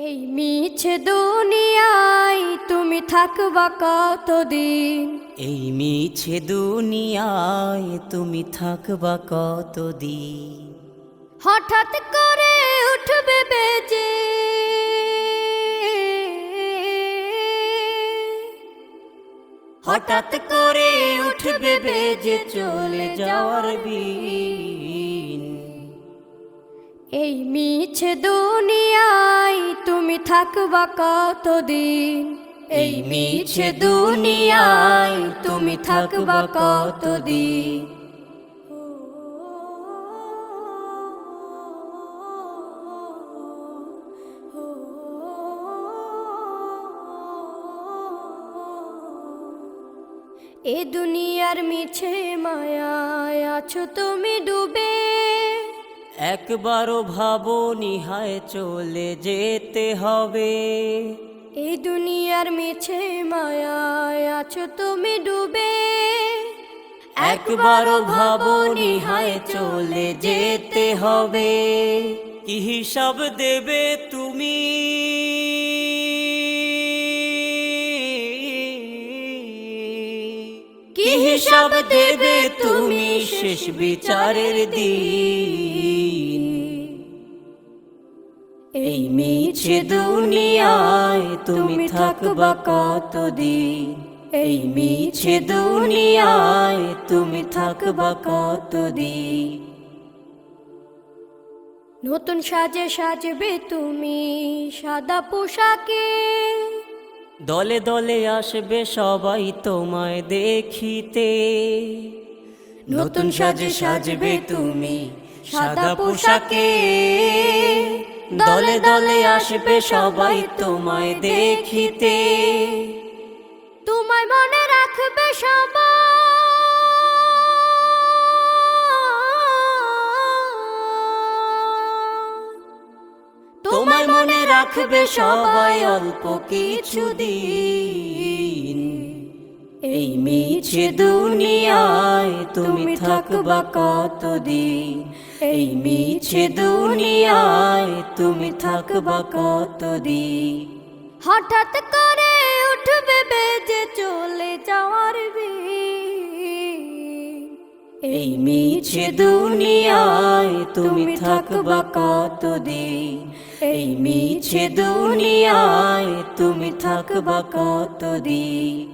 এই মিছে দুনিয়ায় তুমি থাকবা কতদিন? এই মিছে দুনিয়ায় তুমি থাকবা কতদিন? হঠাৎ করে উঠবে বেজে হঠাৎ করে উঠবে বেজে চলে যাওয়ার বিন। এই মিছে দুনিয়ায় তুমি থাকবা কতদিন? এই মিছে দুনিয়ায় তুমি থাকবা কতদিন? এ দুনিয়ার মিছে মায়ায় আছো তুমি ডুবে, একবারও ভাবো নিহায় চলে যেতে হবে। এই দুনিয়ার মিছে মায়ায় আছো তুমি ডুবে, একবারও ভাবো নিহায় চলে যেতে হবে। কি হিসাব দেবে তুমি? কি হিসাব দেবে তুমি শেষ বিচারের দিন? এই মিছে দুনিয়ায় তুমি থাকবা কতদিন? এই মিছে দুনিয়ায় তুমি থাকবা কতদিন? নতুন সাজে সাজবে তুমি সাদা পোশাকে, দলে দলে আসবে সবাই তোমায় দেখিতে। নতুন সাজে সাজবে তুমি সাদা পোশাকে, দলে দলে আসবে সবাই তোমায় দেখিতে। তোমায় মনে রাখবে সবাই, তোমায় মনে রাখবে সবাই অল্প কিছুদিন। এই মিছে দুনিয়ায় তুমি থাকবা কতদিন? এই মিছে দুনিয়ায় তুমি থাকবা কতদিন? হঠাৎ করে উঠবে বেজে চলে যাওয়ার বিন। এই মিছে দুনিয়ায় তুমি থাকবা কতদিন? এই মিছে দুনিয়ায় তুমি থাকবা কতদিন?